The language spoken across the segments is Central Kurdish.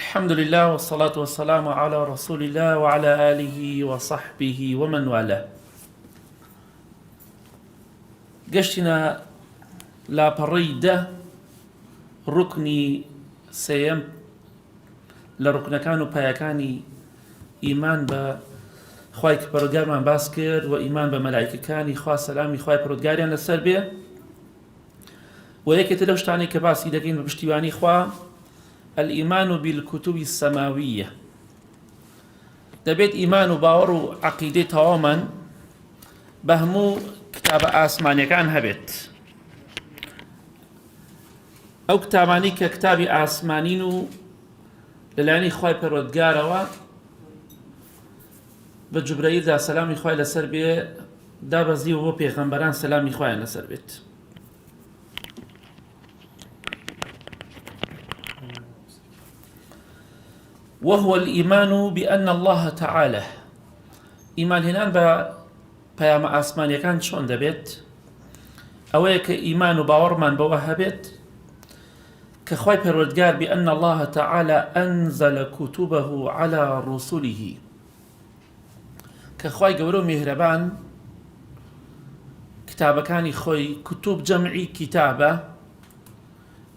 الحمد لله والصلاة والسلام على رسول الله وعلى آله وصحبه ومن والاه. قشتنا لا بريدة ركني سيم لركن كانوا بيكاني إيمان بخواي برودجار من باسكر وإيمان بملائكة كاني خوا سلامي خواي برودجاريان للسربية ويك تلوش تاني كباسي دقين بشتيواني خوا الإيمان بالكتب السماوية دبيت إيمان باور عقيدة تماما بهمو كتاب آسماني كان هبت أو كتاباني ككتاب آسمانينو للعني خواي پروردگاروا بجبرائيل دا سلامي خواي لسر بيه دا بزي و پیغمبران سلامي خواي لسر بيت وهو الإيمان بأن الله تعالى إيمان هنان بيام آسمانيا كان شون دبيت أويك إيمان باورمان بوهبت كخواي پروردگار بأن الله تعالى أنزل كتبه على رسله كخواي قولو مهربان كتابة كان خوي كتب جمعي كتابة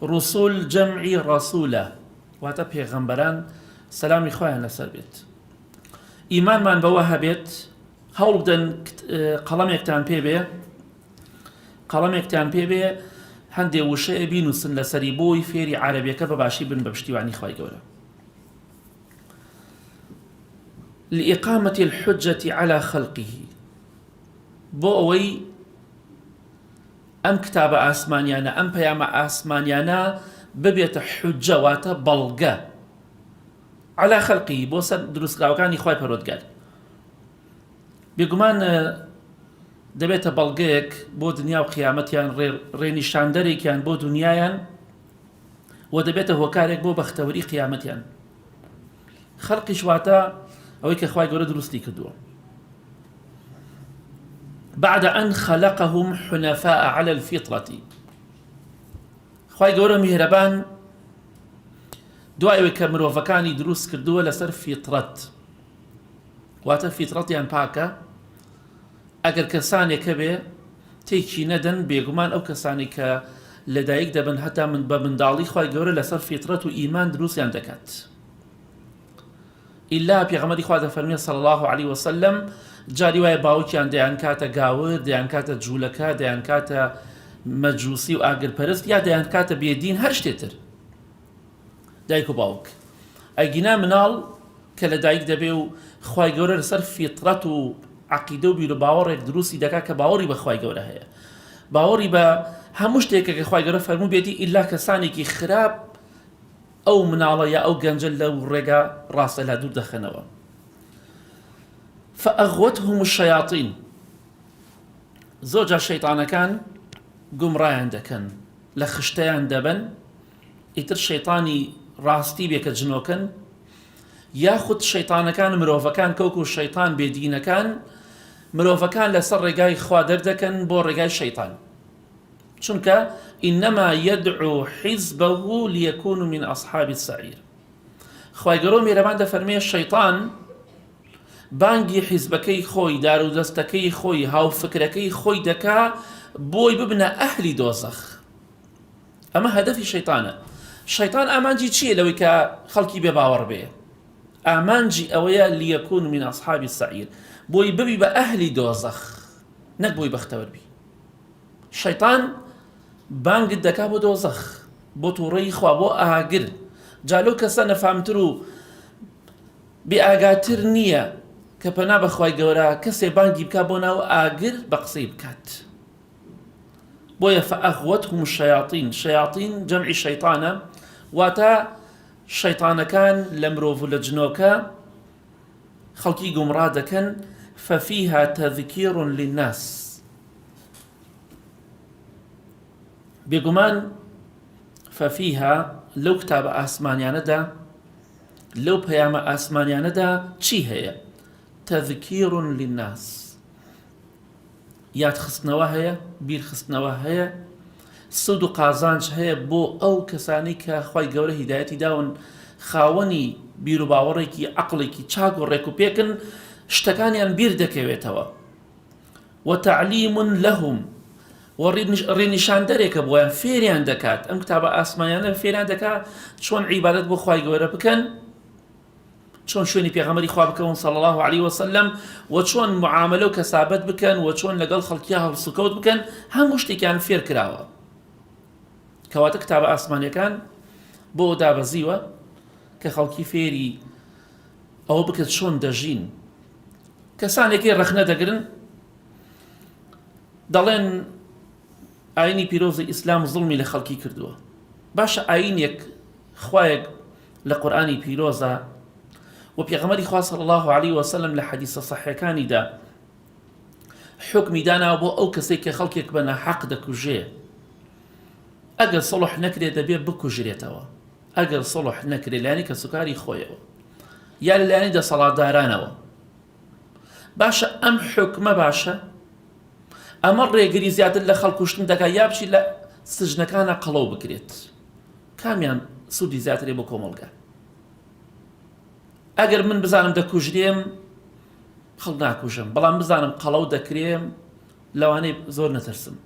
رسول جمعي رسولة واتا پیغمبران سلامي خواهن لسر بيت إيمان من بوهبت هول بدن قلميكتان بيبه هندي وشي بينوسن لسري بوي فيري عربية كفا باشي بن ببشتيواني خواهي قولا لإقامة الحجة على خلقه بووي أم كتاب آسمانيانا أم بيام آسمانيانا ببيت حجة واتا بلغة على خلقه بوسا دروس قاوكاني خواهي پرودگار بيقومان دەبێتە بەڵگەیەک بۆ دنیا و قیامەتیان ڕێنیشاندەرێکیان بۆ دنیایان و دەبێتە هۆکارێک بۆ بەختەوەری قیامەتیان خەڵقیش واتە ئەوەی کە خوای گەورە دروستی کردووە بعد أن خلقهم حنفاء على الفطرة خوای گەورە میهرەبان دوایەوەی کە مرۆڤەکانی دروست کردووە لەسەر فیترەت واتە فیترەتیان پاکە ئەگەر کەسانێک هەبێ تێکی نەدەن بێگومان ئەو کەسانی کە لەدایک دەبن هەتا من بە منداڵی خوای گەورە لەسەر فیترەت و ئیمان دروستیان دەکات ئیلا پێغەمبەری خوا دەفەرمێ صلی الله علیه وسلم جاری وایە باوکیان دەیان کاتە گاور دەیان کاتە جوولەکە دەیان کاتە مەجووسی و ئاگرپەرست یا دەیان کاتە بێدین هەر شتێتر دایک و باوک ئەگینا مناڵ کە لەدایک دەبێ و خوای گەورە لەسەر فیترەت و عقیدە و بیر و باوەڕێک دروستی دەکات کە باوەڕی بە خوای گەورە هەیە باوەڕی بە هەموو شتێکە کە خوای گەورە فەرموو بێتی ئیلا کەسانێکی خراپ ئەو مناڵە یا ئەو گەنجە لەو ڕێگا ڕاستە لا دوور دەخەنەوە فأغوتهم الشياطين زۆرجار شەیطانەکان گومڕایان دەکەن لە خشتەیان دەبەن ئیتر شەیطانی ڕاستی بێ کە جنۆکەن یاخود شەیطانەکان مرۆڤەکان کەوکو شەیطان بێدینەکان مرۆڤەکان لەسەر ڕێگای خوا دەردەکەن بۆ ڕێگای شەیطان چونکە إنما يدعو حزبه ليكونوا من أصحاب السعير خوای گەورە میهرەبان دەفەرمێ شەیطان بانگی حیزبەکەی خۆی دارودەستەکەی خۆی هاوفکرەکەی خۆی دەکا بۆی ببنە ئەهلی دۆزەخ ئەمە هەدەفی شەیطانە شەیطان ئامانجی چییە لەوەی کە خەڵکی بێ باوەڕ بێ ئامانجی ئەوەیە ليكون من أصحاب السعير بۆی ببی بە ئەهلی دۆزەخ نەک بۆی بەختەوەربی شەیطان بانگت دەکا بۆ دۆزەخ بۆ تووڕەی خوا بۆ ئاگر جالۆ کەسە نەفامتر و بێئاگاتر نییە کە پەنا بەخوای گەورە کەسێ بانگی بکات بۆ ناو ئاگر بە قسەی بکات بۆیە فأغوتهم الشياطين شياطين جەمعی شەیطانە واتە شەیطانەکان لە مرۆڤ و لە جنۆکە خەڵکی گومڕا دەکەن ففيها تذكير للناس بێگومان ففيها لەو کتابە ئاسمانیانەدا لەو پەیامە ئاسمانیانەدا چی هەیە تذكير للناس یادخستنەوە هەیە بیرخستنەوە هەیە سود و قازانج هەیە بۆ ئەو کەسانی کە خوای گەورە هیدایەتی داون خاوەنی بیر و باوەڕێکی عەقڵێکی چاک و ڕێک و پێکن شتەکانیان بیر دەکەوێتەوە وتعلیم لهم و ڕێنیشاندەرێکە بۆیان فێریان دەکات ئەم کتابە ئاسمانیانە فێریان دەکات چۆن عیبادەت بۆ خوای گەورە بکەن چۆن شوێنی پێغەمبەری خوا بکەون صلی الله علیه وسلم و چۆن معاملە و کەسابەت بکەن و چۆن لەگەڵ خەڵکیان هەڵسوکەوت بکەن هەموو شتێکیان فێر کراوە کەواتە کتابە ئاسمانیەکان بۆ دابەزیوە کە خەڵکی فێری ئەوە بکرد چۆن دەژین کەسانێکی ڕەخنە دەگرن دەڵێن ئاینی پیرۆزی ئیسلام زڵمی لە خەڵکی کردووە باشە ئاینێک خوایەک لە قورئانی پیرۆزە و پێغەمبەری خوا صلی الله علیه وسلم لە حەدیثە صەحیحەکانیدا حکمی داناوە بۆ ئەو کەسێک کە خەڵکێک بە ناحەق دەکوژێ ئەگەر سڵح نەکرێ دەبێ بکوژرێتەوە ئەگەر سڵح نەکرێ لایەنی کە سوکاری خۆیەوە یا لە لایەنی دەسەڵاتدارانەوە باشە ئەم حکمە باشە ئەمە ڕێگری زیاتر لە خەڵکوشتن دەکات یا بچی لە سژنەکانە قەڵەو بکرێت کامیان سوودی زیاترێ بۆ کۆمەڵگە ئەگەر من بزانم دەکوژرێم خەڵک ناکوژم بەڵام بزانم قەڵەو دەکرێم لەوانەیە زۆر نەترسم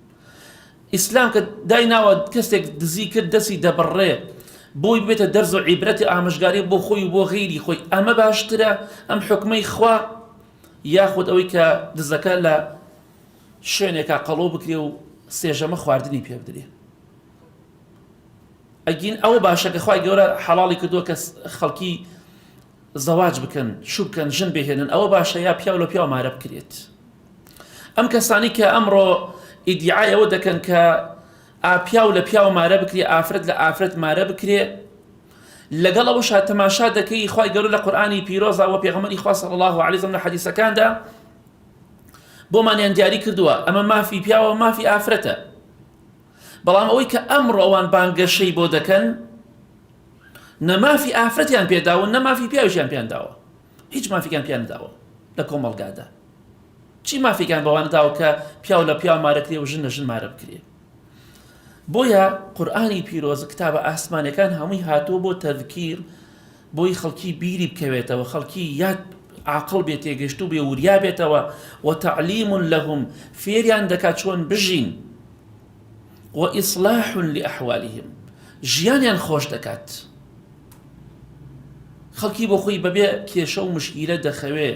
ئیسلام کە دایناوە کەسێک دزی کرد دەستی دەبڕێ بۆی بێتە دەرز و عیبرەتی ئامۆژگاری بۆ خۆی و بۆ غەیری خۆی ئەمە باشترە ئەم حکمەی خوا یاخود ئەوەی کە دزەکە لە شوێنێکا قەڵەو بکرێ و سێژەمە خواردنی پێ بدرێ ئەگین ئەوە باشە کە خوای گەورە حەڵاڵی کردووە کە خەڵکی زەواج بکەن شوو بکەن ژن بهێنن ئەوە باشە یا پیا و لە پیا مارە بکرێت ئەم کەسانی کە ئەمڕۆ ئیدعای ئەوە دەکەن کە ئاپیا و لە پیا و مارە بکرێ ئافرەت لە ئافرەت مارە بکرێ لەگەڵ ئەوەشا تەماشا دەکەی خوای گەورە لە قورئانی پیرۆزە و پێغەمبەری خوا صلی الله علیه وسلم لە حەدیثەکاندا بۆمانیان دیاری کردووە ئەمە مافی پیاوە مافی ئافرەتە بەڵام ئەوەی کە ئەمڕۆ ئەوان بانگەشەی بۆ دەکەن نەمافی ئافرەتیان پێداوە نەمافی پیاویشیان پێیان داوە هیچ مافیکان پێیان نەداوە لە کۆمەڵگادا چی مافیکان بەوانە داوە کە پیاو لە پیاو مارەکرێ و ژن لە ژن مارە بکرێ بۆیە قورئانی پیرۆز کتابە ئاسمانیەکان هەمووی هاتووە بۆ تەذکیر بۆی خەڵکی بیری بکەوێتەوە خەڵکی یاد عاقڵ بێت تێگەشت و بێ وریا بێتەوە وتعلیم لهم فێریان دەکات چۆن بژین وإصلاح لأحوالهم ژیانیان خۆش دەکات خەڵکی بۆ خۆی بەبێ کێشە و مشکیلە دەخەوێ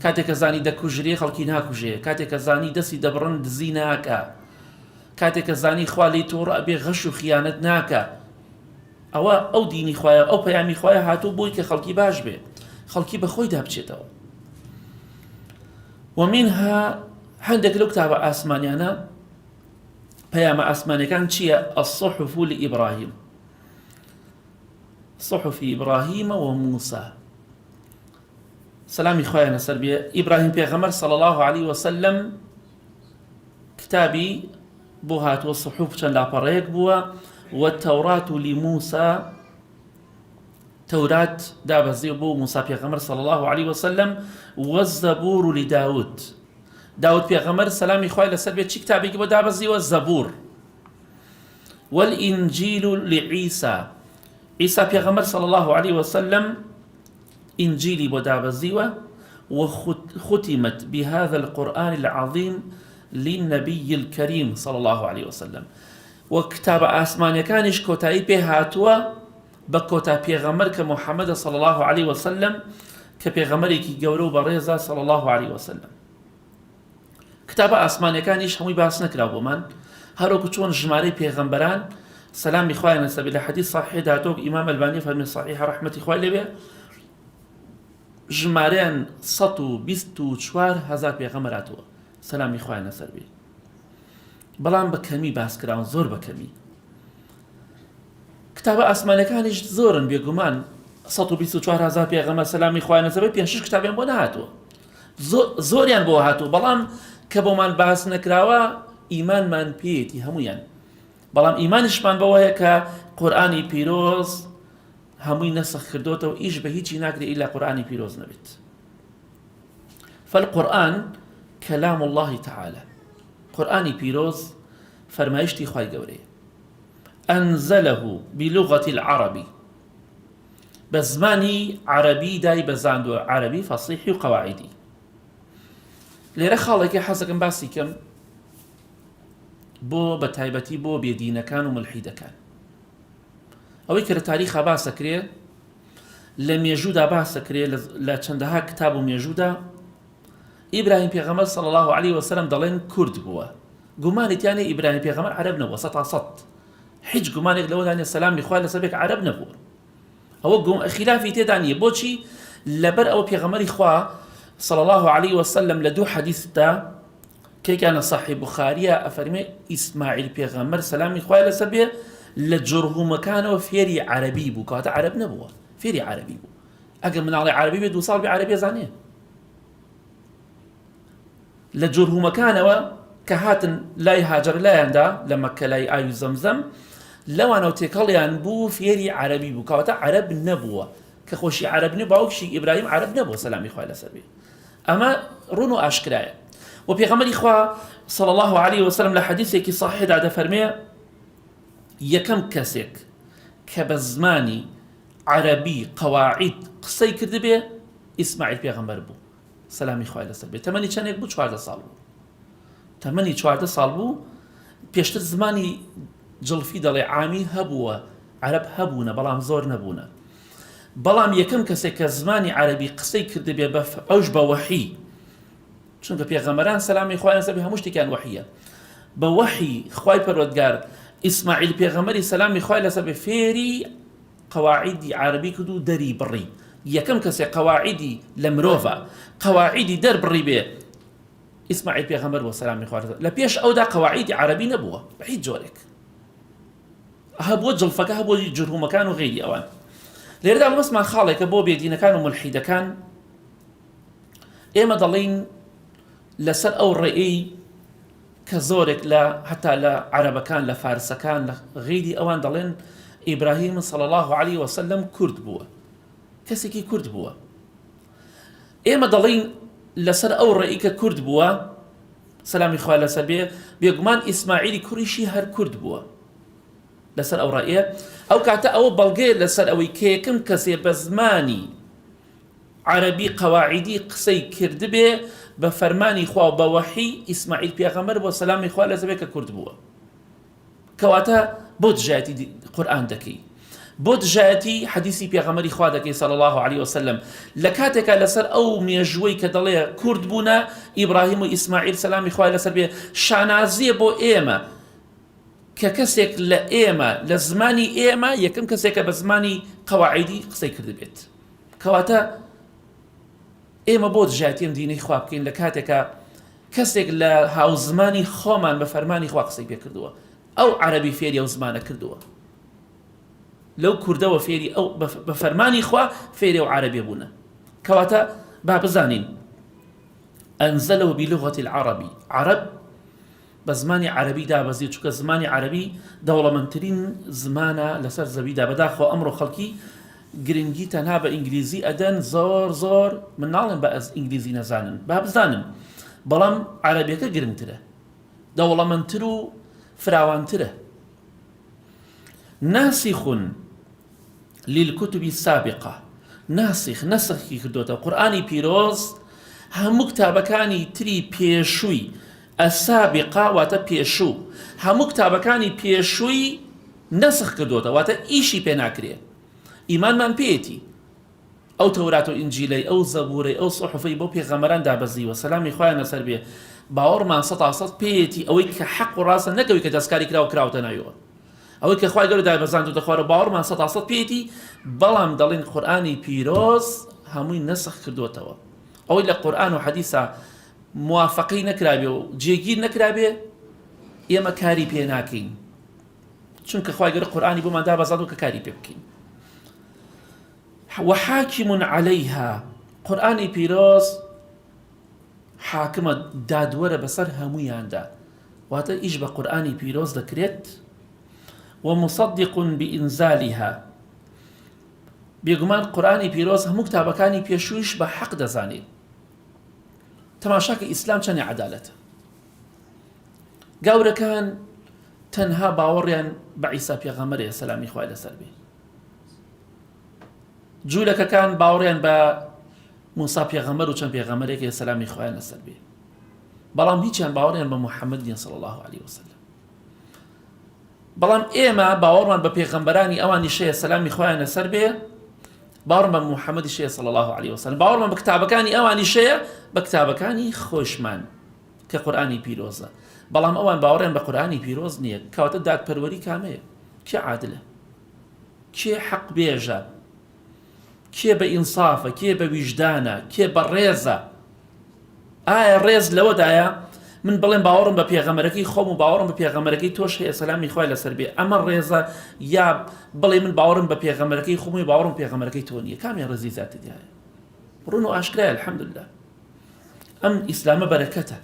کاتێک کە زانی دەکوژرێ خەڵکی ناکوژێ کاتێک کە زانی دەستی دەبڕن دزی ناکە کاتێک کە زانی خوا لێی تۆڕە ئەبێ غەش و خیانەت ناکە ئەوە ئەو دینی خوایە ئەو پەیامی خوایە هاتوو بۆی کە خەڵکی باش بێ خەڵکی بە خۆی دابچێتەوە ومنها هەندێک لەو کتابە ئاسمانیانە پەیامە ئاسمانیەکان چییە الصحف لإبراهیم صحف إبراهيم وموسى سلامي خويا نسر بيه إبراهيم بيغمر صلى الله عليه وسلم كتابي بوهات والصحف چند لاپەڕەیەک بووە والتوراة لموسى توراة دابەزی بۆ موسى پێغەمبەر صلى الله عليه وسلم والزبور لداود داود پێغەمبەر سلامی خوای لەسەر بێت چی کتابێکی بۆ دابەزیوە زەبور والإنجيل لعيسى عيسى پێغەمبەر صلى الله عليه وسلم إنجيلي بۆ دابەزیوە وختمت بهذا القرآن العظيم للنبي الكريم صلى الله عليه وسلم وكتاب آسمانيا كانش كوتاي به هاتوا بكوتا بيغمر كمحمد صلى الله عليه وسلم كبيغمري كي جورو بريزا صلى الله عليه وسلم كتاب آسمانيا كانش همي باس نكرا بومان هروكو چون جماري بيغمبران سلام إخواننا سبيل حديث صحيح داتوك إمام الباني فرمي صحيح رحمة إخواني لبيه ژمارەیان 124,000 پێغەمبەر هاتووە سەلامی خوای لەسەر بێ بەڵام بە کەمی باس کراون زۆر بە کەمی کتابە ئاسمانیەکانیش زۆرن بێگومان 124,000 پێغەمبەر سەلامی خوای لەسەر بێ 5-6 کتابیان بۆ نەهاتووە زۆریان بۆ هاتووە بەڵام کە بۆمان باس نەکراوە ئیمانمان پێیەتی هەمویان بەڵام ئیمانیشمان بەوەیە کە قورئانی پیرۆز هموی نسخ کردوتە و ئیش بە هیچی ناکرێ ئیلا قورئانی پیرۆز نەبێت فالقورآن كلام الله تعالى قورئانی پیرۆز فەرمایشتی خوای گەورەیە أنزله بلغة العرب بە زمانی عەرەبی دای بەزاندووە، عەرەبی فەسیحی و قەواعیدی. لێرە خاڵێکی حەزەکەم باسی کەم بۆ بە تایبەتی بۆ بێدینەکان و ملحیدەکان. ئەوەی کە لە تاریخا باسەکرێ، لە مێژوودا باسەکرێ، لە چەندەها کتاب و مێژوودا ئیبراهیم پێغەمبەر صلی الله عليه وسلم دەڵێن کورد بووە. گومانێتیانێ ئیبراهیم پێغەمبەر عەرەب نەبووە، سەد تا سەد. هیچ گومانێک لەوەدانێ سەلامی خوای لەسەر بێ کە عەرەب نەبووە. ئەوە خلافی تێدا نییە. بۆچی؟ لەبەر ئەوە پێغەمبەری خوا صلى الله عليه وسلم لدو حديث دا كي كان صحيح بخاريا أفرمي إسماعيل بيغمر سلامي خواه لسبيه لجره مكانه فيري عربي بو كواتا عرب نبوه فيري عربي بو أقل من علي عربي بدو صار بعربية زانيه لجره مكانه كهاتن لا يهاجر لا يندا لما كلاي آيو زمزم لو أنا تيكاليان بو فيري عربي بو كواتا عرب نبوه كخوشي عرب نبوه إبراهيم عرب نبوه سلامي خواه لسبيه أما رونو أشكرايا وبيغمر إخوة صلى الله عليه وسلم لحديثك صحيح دا فرمي يكم كسك كبزماني عربي قواعد قصي كردبه إسماعيل بيغمبر بو سلامي خواه لسبيه تمني چنك بو 14 سال بو تمني 14 سال بو بيشتر زماني جلفي دلي عامي هبوه عرب هبونا بلام زور نبونا بەڵام یەکەم کەسێک کە زمانی عەرەبی قسەی کردبێ بە ئەوش بە وەحی چونکە پێغەمبەران سەلامی خوای لەسەر بێ هەموو شتێکیان وەحیە بە وەحی خوای پەروەردگار ئیسماعیل پێغەمبەری سەلامی خوای لەسەر بێ فێری قەواعیدی عەرەبی کرد و دەری بڕی یەکەم کەسێک قەواعیدی لە مرۆڤە قەواعیدی دەربڕی بێ ئیسماعیل پێغەمبەر بۆ سەلامی خوای لەسەر لە پێش ئەودا قەواعیدی عەرەبی نەبووە بە هیچ جۆرێک هەبووە جڵفەکە هەبووە جرهومەکان و غەیری ئەوان لێرەدا بەسمان خاڵێکە بۆ بێدینەکان و ملحیدەکان ئێمە دەڵێن لەسەر ئەو ڕێئەی کە زۆرێک لە هەتا لە عەرەبەکان لە فارسەکان لە غەیری ئەوان دەڵێن ئیبراهیم صلی الله عليه وسلم کورد بووە کەسێکی کورد بووە ئێمە دەڵێن لەسەر ئەو ڕێئەی کە کورد بووە سەلامی خوای لەسەر بێ بێگومان ئیسماعیلی کوڕیشی هەر کورد بووە لەسەر ئەو ڕێئە ئەو کاتە ئەوە بەڵگەیە لەسەر ئەوەی کێکم کەسێ بە زمانی عەرەبی قەواعیدی قسەی کردبێ بە فەرمانی خوا و بە وەحی ئیسماعیل پێغەمبەر بۆ سەلامی خوا لەسەر بێ کە کورد بووە کەواتە بۆ دژایەتی قورئان دەکەی بۆ دژایەتی حەدیثی پێغەمبەری خوا دەکەی صلی الله عليه وسلم لە کاتێکا لەسەر ئەو مێژووەی کە دەڵێ کورد بوونە ئیبراهیم و ئیسماعیل سەلامی خوا لەسەر بێ شانازیە بۆ ئێمە کە کەسێک لە ئێمە لە زمانی ئێمە یەکەم کەسێکە بە زمانی قەواعیدی قسەی کردبێت کەواتە ئێمە بۆ دژایەتی ئەم دینەی خوا بکەین لە کاتێکە کەسێک لە هاوزمانی خۆمان بە فەرمانی خوا قسەی پێ کردووە ئەو عەرەبی فێری ئەو زمانە کردووە لەو کوردەوە فێری ئەو بە فەرمانی خوا فێری ئەو عەرەبی بوونە کەواتە با بزانین ئەنزەلەهو بلغەتی العەرەبی عەرەب بە زمانی عەرەبی دابەزی چونکە زمانی عەرەبی دەوڵەمەندترین زمانە لەسەر زەویدا بەداخەوە ئەمڕۆ خەڵکی گرنگی تەنها بە ئینگلیزی ئەدەن زۆر من ناڵێم بە ئینگلیزی نەزانن با بزانن بەڵام عەرەبیەکە گرنگترە دەوڵەمەندتر و فراوانترە ناسخ للكتب السابقة نسخی کردوتە قورئانی پیرۆز هەموو کتابەکانی تری پێشووی السابقة واتە پێشوو هەموو کتابەکانی پێشووی نسخ کردوتە واتە ئیشی پێ ناکرێ ئیمانمان پێیەتی ئەو تەورات و ئینجیلەی ئەو زەبوورەی ئەو سوحفەی بۆ پێغەمبەران دابەزیوە سەلامی خوایان لەسەر بێ باوەڕمان سەد تا سەد پێیەتی ئەوەی کە حەق و ڕاستە نەکەوەی کە دەستکاری کراوە کراوەتە ناویەوە ئەوەی کە خوای گەورە دابەزاندوتە خوارە باوەڕمان سەد تا سەد پێیەتی بەڵام دەڵێن قورئانی پیرۆز هەمووی نسخ کردوتەوە ئەوەی لە قورئان و حەدیثە موافقی نەکرابێ و جێگیر نەکرابێ ئێمە کاری پێ ناکەین چونکە خوای گەورە قورئانی بۆمان دابەزاندووە کە کاری پێ بکەین وحاكم عليها قرآن پیرۆز حاکمە دادوەرە بەسەر هەموویاندا واتە ئیش بە قورئانی پیرۆز دەکرێت ومصدق بإنزالها بێگومان قورئانی پیرۆز هەموو کتابەکانی پێشوویش بە حەق دەزانێت تەماشاکە ئیسلام چەندی عەدالەتە گاورەکان تەنها باوەڕیان بە عیسا پێغەمبەرە سەلامی خوای لەسەر بێ جوولەکەکان باوەڕیان بە موسا پێغەمبەر و چەند پێغەمبەرێکی سەلامی خۆیان لەسەر بێ، بەڵام هیچیان باوەڕیان بە محەممەد صلی الله عليه وسلم. بەڵام ئێمە باوەڕمان بە پێغەمبەرانی ئەوانی شەیە سەلامی خۆیان لەسەر بێ، باوەڕمان بە محەممەدی شەیە صلی الله عليه وسلم، باوەڕمان بە کتابەکانی ئەوانی شەیە بە کتابەکانی خۆشمان کە قورئانی پیرۆزە، بەڵام ئەوان باوەڕیان بە قورئانی پیرۆز نییە. کەواتە دادپەروەری کامەیە؟ کێ عادلە؟ کێ حەق بێژە؟ کێ بە ئینسافە؟ کێ بە ویژدانە؟ کێ بە ڕێزە؟ ئایا ڕێز لەوەدایە من بڵێم باوەڕم بە پێغەمبەرەکەی خۆم و باوەڕم بە پێغەمبەرەکەی تۆش هەیە سەلامی خوای لەسەر بێ، ئەمە ڕێزە؟ یا بڵێ من باوەڕم بە پێغەمبەرەکەی خۆم و باوەڕم پێغەمبەرەکەی تۆ نییە؟ کامیان ڕێزی زیاترە؟ ڕوون و ئاشکرایە الحەمدولله. ئەم ئیسلامە بەرەکەتە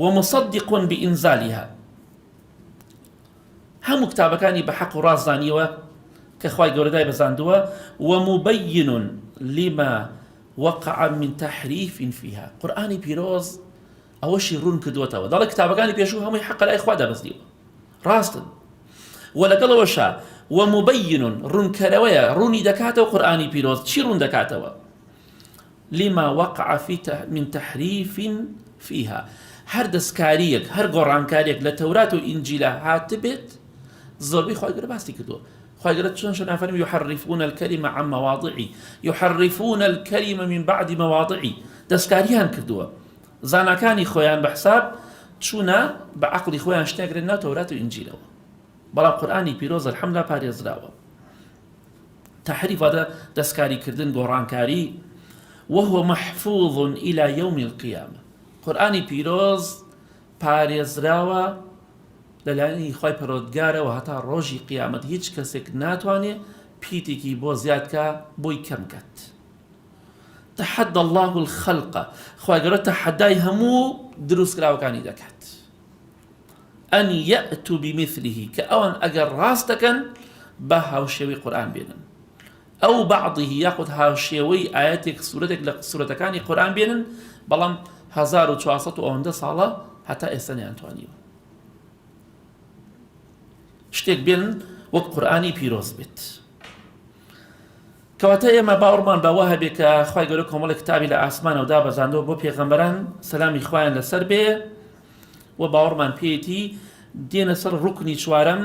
ومصدق بإنزالها، هەموو کتابەکانی بە حەق و ڕاست زانیوە کە خوای گەورە دای بەزاندووە، ومبين لما وقع من تحريف فيها. قورئانی پیرۆز ئەوەشی ڕوون کردووەتەوە، دەڵێ کتابەکانی پێشوو هەمووی حەق لای خوا دەبەستیوە، ڕاستن، وەلەگەڵەوەشە ومبين ڕوونکەرەوەیە، ڕوونی دەکاتەوە قورئانی پیرۆز. چی ڕوون دەکاتەوە؟ لما وقع من تحريف فيها، هەر دەستکاریەک هەر گۆڕانکاریەک لە تەورات و ئینجیلە هاتبێت زۆربەی خوای گەورە باسی کردووە. خوای گەورە چۆن شەنافەرمی يحرفون الكلمة عن مواضعه، يحرفون الكلمة من بعد مواضعه، دەستکاریان کردووە، زاناکانی خۆیان بە حساب چوونە بە عەقڵی خۆیان شتێکرێن ناو تەورات و ئینجیلەوە، بەڵام قورئانی پیرۆز الحەمدولله پارێزراوە. تحریف واتە دەستکاریکردن، گۆڕانکاری، وهو محفوظ إلى يوم القيامة. قورئانی پیرۆز پارێزراوە لەلایەنی خوای پەروەردگارەوە هەتا ڕۆژی قیامەت، هیچ کەسێک ناتوانێت پیتێکی بۆ زیادکە بۆی کەم کات. تحدى الله الخلق، خوای گەورە تەحەدای هەموو دروستکراوەکانی دەکات، ئەن یەئتوا بمثله، کە ئەوان ئەگەر ڕاست دەکەن بە هاوشێوەی قورئان بێنن، ئەو بعضه یاخود هاوشێوەی ئاەتێک سوورەتێک لە سوورەتەکانی قورئان بێنن، بەڵام 1400 و ئەوەندە ساڵە هەتا ئێستا نەیانتوانیوە شتێک بێنن وەک قورئانی پیرۆز بێت. کەواتە ئێمە باوەڕمان بەوە هەبێ کە خوای گەورە کۆمەڵی کتابی لە ئاسمانەوە دابەزاندووە بۆ پێغەمبەران سەلامی خوایان لەسەر بێ، و باوەڕمان پێیەتی دێنە سەر ڕوکنی چوارەم،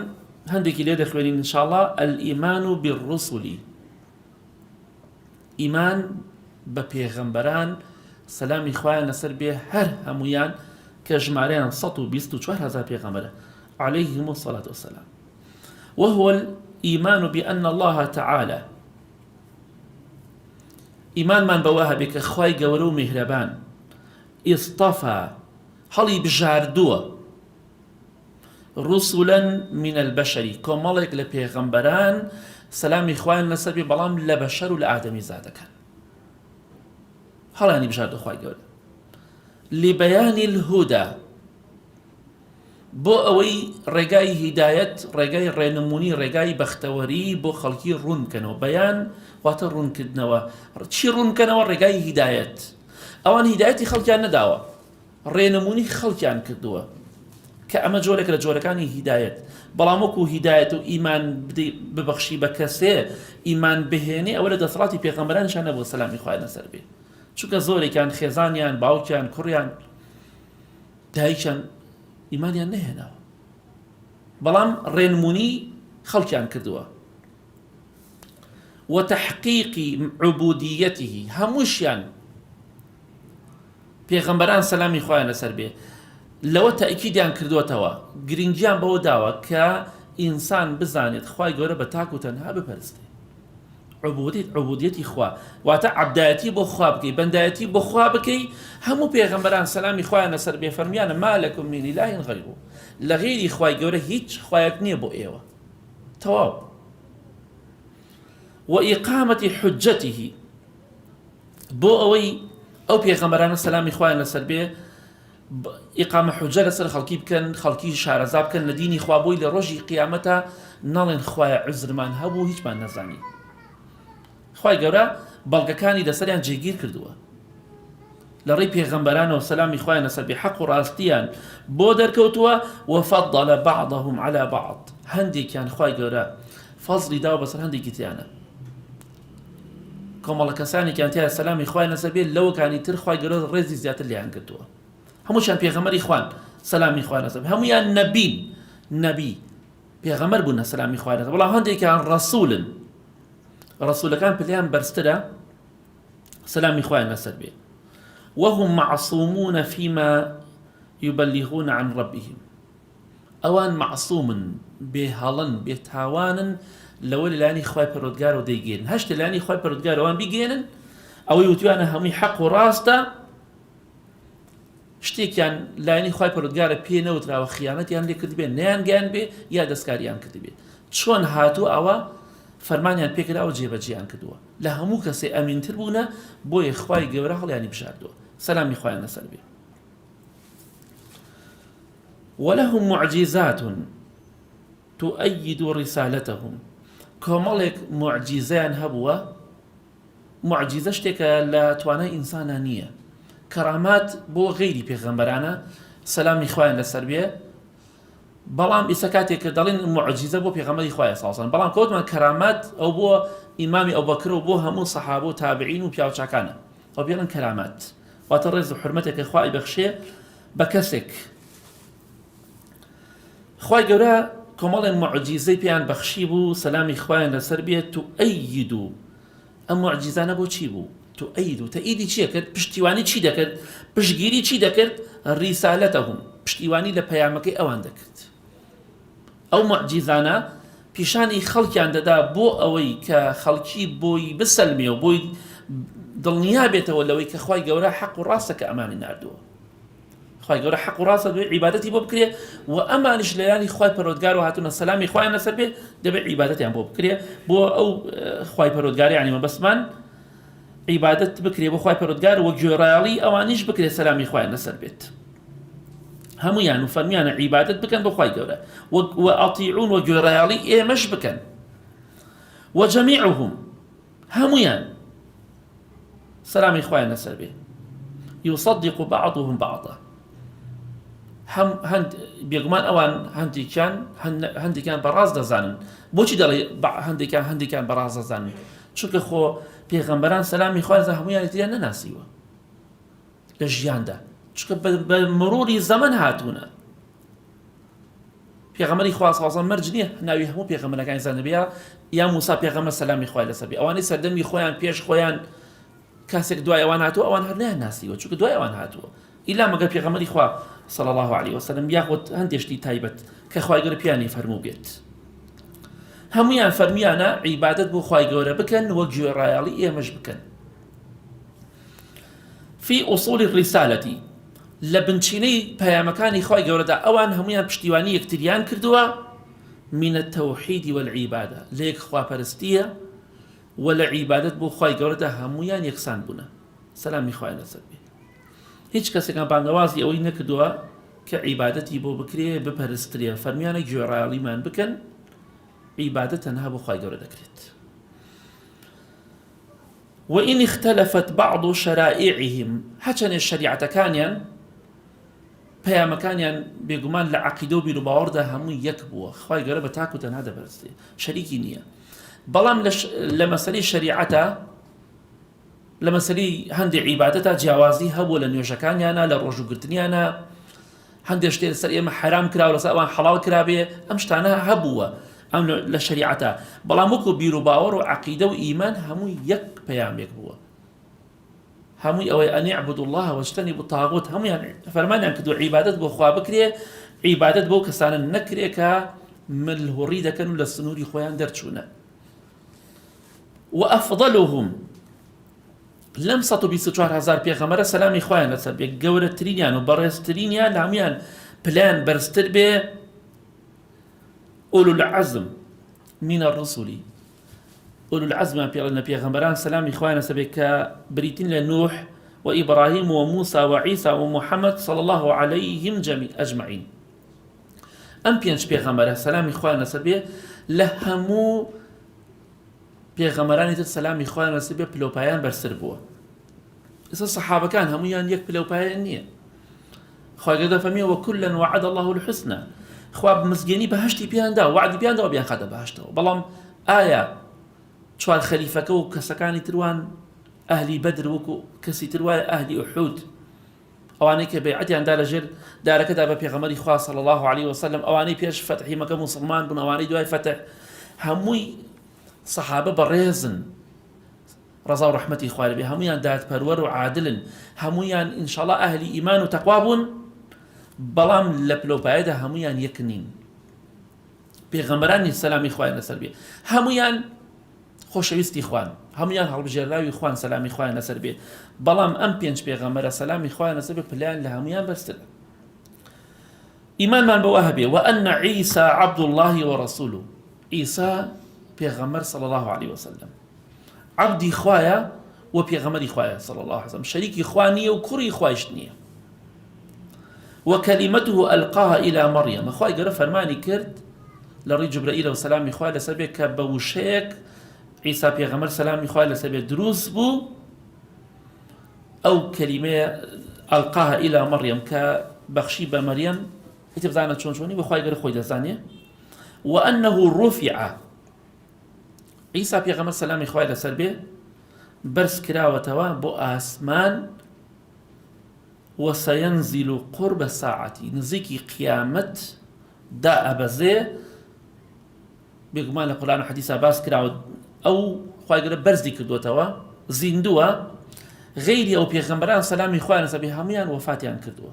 هەندێکی لێ دەخوێنین ئینشاءالله. الئیمان بالرسل، ئیمان بە پێغەمبەران سەلامی خوایان لەسەر بێ، هەر هەمویان کە ژمارەیان 124,000 پێغەمبەرە عليهم الصلاة والسلام. وهو الإيمان بأن الله تعالى، إيمان من بواها بك خواي قولو مهربان اصطفى هلي بجاردوه رسلا من البشر، كمالك لبيغمبران سلام إخوان نسبي بلام لبشر لآدمي زادك، هلا يعني بجاردو خواي قول لبيان الهدى، بۆ ئەوەی ڕێگای هیدایەت، ڕێگای ڕێنمونی، ڕێگای بەختەوەری بۆ خەڵکی ڕوونکەنەوە. بەیان واتە ڕوونکردنەوە. چی ڕوونکەنەوە؟ ڕێگای هیدایەت. ئەوان هیدایەتی خەڵکیان نەداوە، ڕێنمونی خەڵکیان کردووە کە ئەمە جۆرێک لە جۆرەکانی هیدایەت. بەڵام وەکو هیدایەت و ئیمان ببەخشی بە کەسێ، ئیمان بهێنێ، ئەوە لە دەسەڵاتی پێغەمبەرانیشان نەبووە سەلامی خوای لەسەر بێ، چونکە زۆرێکیان خێزانیان، باوکیان، کوڕیان، دایکیان ئیمانیان نەهێناوە، بەڵام ڕێنمونی خەڵکیان کردووە. وتحقیقی عبودیەته، هەمووشیان پێغەمبەران سەلامی خوایان لەسەر بێ لەوە تەئکیدیان کردووەتەوە، گرنگیان بەوە داوە کە ئینسان بزانێت خوای گەورە بە تاک و تەنها بپەرستێ. عبودیەتی خوا واتە عەبدایەتی بۆ خوا بکەی، بەندایەتی بۆ خوا بکەی. هەموو پێغەمبەران سەلامی خوایان لەسەر بێ فەرمیانە ما لەکم من ئیلاه غەیره، لە غەیری خوای گەورە هیچ خوایەک نییە بۆ ئێوە، تەواو. وإقامة حجته، بۆ ئەوەی ئەو پێغەمبەرانە سەلامی خوایان لەسەر بێ ئیقامە حوجە لەسەر خەڵکی بکەن، خەڵکی شارەزا بکەن لە دینی خوا، بۆی لە ڕۆژی قیامەتە نەڵێن خوایە عوزرمان هەبوو هیچمان نەزانی. خوای گەورە بەڵگەکانی لەسەریان جێگیر کردووە، لە ڕێی پێغەمبەرانەوە سەلامی خوایان لەسەر بێ حەق و ڕاستیان بۆ دەرکەوتووە. وفضل بعضهم على بعض، هەندێکیان خوای گەورە فەزلی داوە بەسەر هەندێکی تیانە. کۆمەڵە کەسانێکیان تیا سەلامی خوای لەسەر بێت لەوەکانی تر خوای گەورە ڕێزی زیاتر لیان کردووە هەمووشیان پێغەمبەری خوان سەلامی خوای لەسەر بێت هەموویان نەبی پێغەمبەر بوون سەلامی خوای لەسەر بەڵام هەندێکیان ڕەسوولن ڕەسوولەکان پلیان بەرزترە سەلامی خوای لەسەر بێت وهم معصومون فيما يبلغون عن ربهم ئەوان معصومن بێهەڵن بێتاوانن لەوە لەلایەنی خوای پەروەردگارەوە دەیگێنن هەشت لەلایەنی خوای پەروەردگار ئەوان بیگێنن ئەوەی وتوانە هەمووی حەق و ڕاستە شتێکیان لایەنی خوای پەروەردگارە پێ نەوتراوە خیانەتیان لێ کرد بێ نەیانگەیان بێ یا دەستکاریان کرد بێ چۆن هاتووە ئەوە فەرمانیان پێکرا و جێبەجێیان کردووە لە هەموو کەسێ ئەمینتر بوونە بۆیە خوای گەورە هەڵیانی بژاردووە سەلامی خوایان لەسەر بێ ولهم معجزات تؤيد رسالتهم کۆمەڵێک معجزەیان هەبووە معجزە شتێکە لە توانای ئینسانە نییە کەرامات بۆ غەیری پێغەمبەرانە سەلامی خوایان لەسەر بێ بەڵام ئیسا کاتێک کە دەڵێن معجزە بۆ پێغەمبەری خوایە ساڵسان بەڵام کەوتمان کەرامات ئەو بۆ ئیمامی ئەوبەکر و بۆ هەموو سەحابە و تابعین و پیاوچاکانە ئەو بێڵن کەرامات واتە ڕێز و حورمەتێکە خوای بەخشێ بە کەسێک خوای گەورە کۆمەڵێن معجزەی پێیان بەخشی بوو سەلامی خوایان لەسەر بێت تؤيد ئەم معجزانە بۆ چی بوو تؤيد تەئیدی چیە کرد پشتیوانی چی دەکرد پشتگیری چی دەکرد ریسالەتەهم پشتیوانی لە پەیامەکەی ئەوان دەکرد ئەو معجزانە پیشانی خەڵکیان دەدا بۆ ئەوەی کە خەڵکی بۆی بسەلمێ و بۆی دڵنیا بێتەوە لەوەی کە خوای گەورە حەق و ڕاستە کە ئەمانی ناردووە خوای گەورە حەق و ڕاستە دوێ عیبادەتی بۆ بکرێ و ئەمانش لەلایەنی خوای پەروەردگار و هاتوونە سەلامی خوایان لەسەر بێت دەبێت عیبادەتیان بۆ بکرێ بۆ ئەو خوای پەروەردگار یعنی مەبەسمان عیبادەت بکرێ بۆ خوای پەروەردگار و گوێڕایەڵی ئەوانیش بکرێ سەلامی خوایان لەسەر بێت هەمویان و فەرمیانە عیبادەت بکەن بۆ خوای گەورە و ئەطیعون و گوێڕایەڵی ئێمەش بکەن و جەمیعهم هەمویان سەلامی خوایان لەسەر بێ يصدق بعضهم بعضا هەند بێگومان ئەوان هەندێکیان بەڕاست دەزانن بۆچی دەڵێ هەندێکیان بەڕاست دەزانن چونکە خۆ پێغەمبەران سەلامی خوای لەسەر هەمویان یەکتریان نەناسیوە لە ژیاندا چونکە بە مروری زەمن هاتوونە پێغەمبەری خوا صلی الله علیه و سلم مەرج نییە ناوی هەموو پێغەمبەرەکانی زانبیا یا موسی پێغەمبەر سەلامی خوای لەسەر بێ ئەوانەی سەردەمی خۆیان پێش خۆیان کاسێک دوای ئەوان هاتووە ئەوان هەر نەیاناسیوە چونکە دوای ئەوان هاتووە ئیلا مەگەر پێغەمبەری خوا صلی الله عليه وسلم یاخود هەندێشتی تایبەت کە خوای گەورە پیانی فەرموو بێت هەمویان فەرمیانە عیبادەت بۆ خوای گەورە بکەن و گوێڕایەڵی ئێمەش بکەن في أصول الرسالة لبنچینەی پەیامەکانی خوای گەورەدا ئەوان هەمویان پشتیوانی یەکتریان کردووە من التوحید والعیبادە لە یەک خواپەرستیە و لە عیبادەت بۆ خوای گەورەدا هەمویان یەکسان بوونە سەلامی خوای لەسەر بێ هیچ کەسێکان بانگەوازی ئەوەی نەکردووە کە عیبادەتی بۆ بکرێ بپەرسترێ فەرمیانە گوێڕایەڵیمان بکەن عیبادەت تەنها بۆ خوای گەورە دەکرێت وإن اختلفت بعض شرائعهم هەچەنێ شەریعەتەکانیان پەیامەکانیان بێگومان لە عەقیدە و بیر و باوەڕدا هەمووی یەک بووە خوای گەورە بە تاک و تەنها دەپەرستێ شەریکی نییە بەڵام لە مەسەلەی شەریعەتە لە مەسەلەی هەندێک عیبادەتە جیاوازی هەبووە لە نوێژەکانیانە لە ڕۆژوگرتنیانە هەندێک شتێک لەسەر ئێمە حرام کراوە لەسەر ئەوان حەڵاڵ کرابێ ئەم شتانە هەبووە ئەم لە شەریعەتە بەڵام وەکو بیر و باوەڕ و عەقیدە و ئیمان هەمووی یەک پەیامێک بووە هەمووی ئەوەی ئەن اعبدوا الله واجتنبوا الطاغوت هەمویان فەرمانیان کردو عیبادەت بۆ خوا بکرێ عیبادەت بۆ کەسانە نەکرێ کە ملهوڕی دەکەن و لە سنووری خۆیان دەرچوونە وأفضلهم لەم 124,000 پێغەمبەرە سەلامی خوایان لەسەر بێ گەورەترینیان و بەڕێزترینیان هەمویان پلان بەرزتر بێ أولو العزم من الرسل أولو العزم بيغلنا بيغمبران سلام إخوانا سبك بريتين لنوح وإبراهيم وموسى وعيسى ومحمد صلى الله عليهم أجمعين أم بينش بيغمبران سلام إخوانا سبك لهمو بيغمبران سلام إخوانا سبك بلوبايان برسربوه إذا الصحابة كان هم يك بلوبايان نية خواجد فمي وكلا وعد الله الحسنى خواب مزجيني بهشتي بيان دا وعد بيان دا وبيان خدا بهشته بلام آية چوار خەلیفەکە و کەسەکانی تروان ئەهلی بەدر وەکو کەسی تروایە ئەهلی ئوحود ئەوانەی کە بەیعەتیاندا لەژێر دارەکەدا بە پێغەمبەری خوا صلی الله عليه وسلم ئەوانەی پێش فەتحی مەکە موسڵمان بوون ئەوانەی دوای فەتح هەمووی سەحابە بەڕێزن ڕەزا و ڕەحمەتی خوا لەبێ هەمویان دادپەروەر و عادلن هەمویان ئینشاءڵڵا ئەهلی ئیمان و تەقوا بوون بەڵام لە پلۆپایەدا هەمویان یەک نین پێغەمبەرانی سەلامی خوایان لەسەر بێ هەمویان خۆشەویستی خوان هەمویان هەڵبژێراوی خوان سەلامی خوایان لەسەر بێ بەڵام ئەم پێنج پێغەمبەرە سەلامی خوایان لەسەر بێ پلیان لە هەمویان بەرزترە ئیمانمان بەوە هەبێ وأن عیسى عبد الله ورسوله عیسى پێغەمبەر صلی الله عليه وسلم عبدی خوایە و پێغەمبەری خوایە صلی الله عليه وسلم شەریکی خوا نییە و کوڕی خوایش نییە وكلمته ألقاها إلى مريم خوای گەورە فەرمانی کرد لە ڕێی جوبرەئیل و سەلامی خوای لەسەر بێ کە بە وشەیەک عیسا پێغەمبەر سەلامی خوای لەسەر بێ دروست بوو ئەو کەلیمەیە ئەلقاها إلى مريم کە بەخشی بە مەریەم هیچ بزانە چۆن چۆنی بە خوای گەورە خۆی دەزانێ وأنه رفع عیسا پێغەمبەر سەلامی خوای لەسەر بێ بەرز کراوەتەوە بۆ ئاسمان وسينزل قرب الساعة نزيكي قيامت دا أبزي بيقمان القرآن حديث باس كراو أو خواهي قرب برزي كردوتوا زيندوا غيري أو بيغمبران سلامي خواهي نسبي هميان وفاتيان كردوا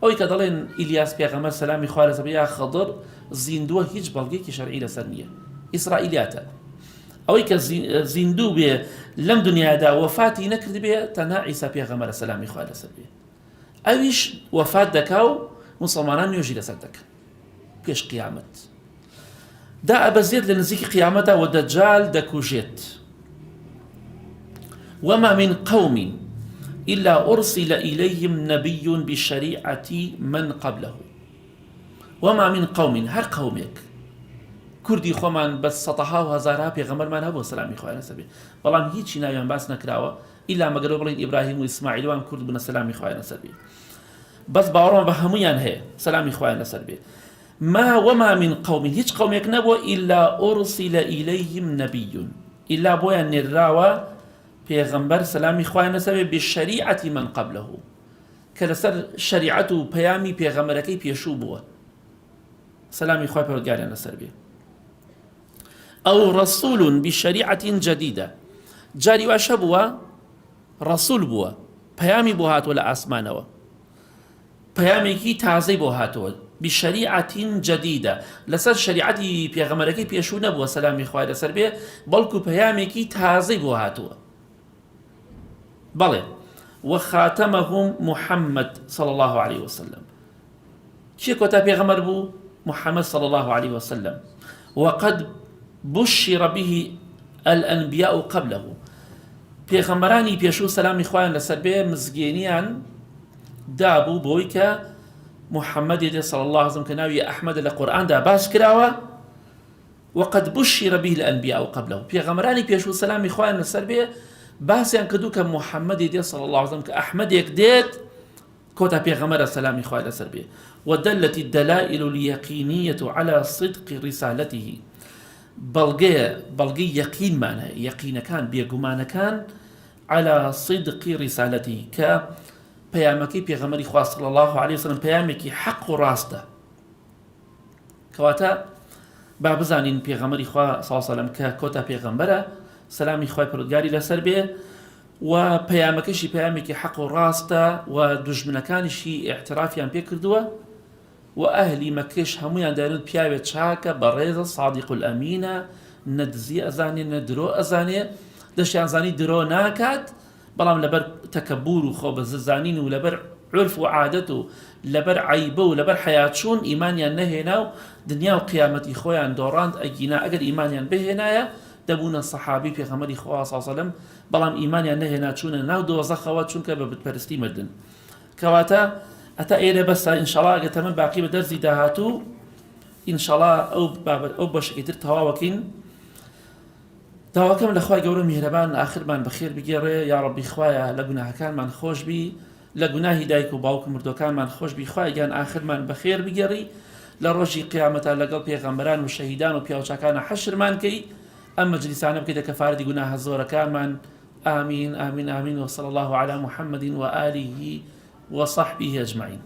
أو يكدلين إلياس بيغمبر سلامي خواهي نسبي خضر زيندوا هيج بلغيكي شرعي لسرنية إسرائيلياتا أو يك زيندو بي لم دنيا دا وفاتي نكرد بي تنا عيسى بيغمبر سلامي خواهي نسبي أويش وفاة دكاو مسلمانان يوجي لسردك بيش قيامت دا أبزيد لنزيك قيامتا ودجال دكوجيت وما من قوم إلا أرسل إليهم نبي بشريعة من قبله وما من قوم هر قومك كردي خومان بس سطحا وهزارها بيغمبر من هبو سلامي خواه نسبي بلان هيچي نايان باس نكراوا إلا ما قالوا بلين إبراهيم وإسماعيل وان كرد بنا سلامي خواه نسبي بس باورما بهميان هي سلامي خواه نسبي ما وما من قوم هيچ قوم يكنبو إلا أرسل إليهم نبي إلا بويا نراوا بيغمبر سلامي خواه نسبي بالشريعة من قبله كالسر شريعته بيامي بيغمبركي بيشو بوا سلامي خواه بيغمبر نسبي أو رسول بشريعة جديدة جاري واشبوا رسول بوا بيامي بوهات ولا أسمانوا بيامي كي تعزي بوهاتوا بشريعة جديدة لسر شريعتي بيغمركي بيشو نبوا سلامي خواه لسر بيه بلكو بيامي كي تعزي بوهاتوا بلي وخاتمهم محمد صلى الله عليه وسلم كيكو تا بيغمر بو محمد صلى الله عليه وسلم وقد بشر به الأنبياء قبله پێغەمبەرانی پێشوو سەلامی خوایان لەسەر بێ مزگێنیان دابوو بۆی کە محەممەدی دێ صلی الله عليه وسلم کە ناوی ئەحمەد لە قورئاندا باس کراوە وقد بشر به الأنبياء قبله پێغەمبەرانی پێشوو سەلامی خوایان لەسەر بێ باسیان کردوو کە محەممەدی دێ صلی الله عليه وسلم کە ئەحمەدێک دێت کۆتا پێغەمبەرە سەلامی خوای لەسەر بێ ودلت الدلائل اليقينية على صدق رسالته بەڵگەی یەقینمانە یەقینەکان بێگومانەکان على صدق رسالته کە پەیامەکەی پێغەمبەری خوا صلی الله عليه وسلم پەیامێکی حەق و ڕاستە کەواتە با بزانین پێغەمبەری خوا صلی الله عليه وسلم کە کۆتا پێغەمبەرە سەلامی خوای پەروەردگاری لەسەر بێ و پەیامەکەشی پەیامێکی حەق و ڕاستە و دوژمنەکانیشی اعترافیان پێ کردووە و ئەهلی مەکەش هەمویان دەیانوت پیاوێک چاکە بەڕێزە صادق الئەمینە نەدزی ئەزانێ نە درۆ ئەزانێ دەشیان زانی درۆ ناکات بەڵام لەبەر تەکەبور و خۆبەزەزانین و لەبەر عرف و عادەت و لەبەر عەیبە و لەبەر حەیاتچوون ئیمانیان نەهێنا و دنیا و قیامەتی خۆیان دۆڕاند ئەگینا ئەگەر ئیمانیان بهێنایە دەبوونە سەحابی پێغەمبەری خوا صلی الله علیه وسلم بەڵام ئیمانیان نەهێنا چوونە ناو دۆزەخەوە چونکە بە بتپەرستی مردن کەواتە ئەتا ئێرە بەسە ئینشاڵڵا ئەگەر تەمەن باقی بە دەرزی داهاتوو ئینشاڵڵا ئەو بەشێکی تر تەواوەکەین داواکەم لە خوای گەورە میهرەبان ئاخرمان بەخێر بگێڕێ یا ڕەبی خوایە لە گوناهەکانمان خۆش بی لە گوناهی دایک و باوک مردوەکانمان خۆش بی خوای گیان ئاخرمان بەخێر بگێڕی لە ڕۆژی قیامەتە لەگەڵ پێغەمبەران و شەهیدان و پیاوچاکانە حەشرمان کەی ئەم مەجلیسانە بکەیتە کەفارەتی گوناهە زۆرەکانمان. آمين آمين آمين وصلى الله على محمد وآله وصحبه أجمعين.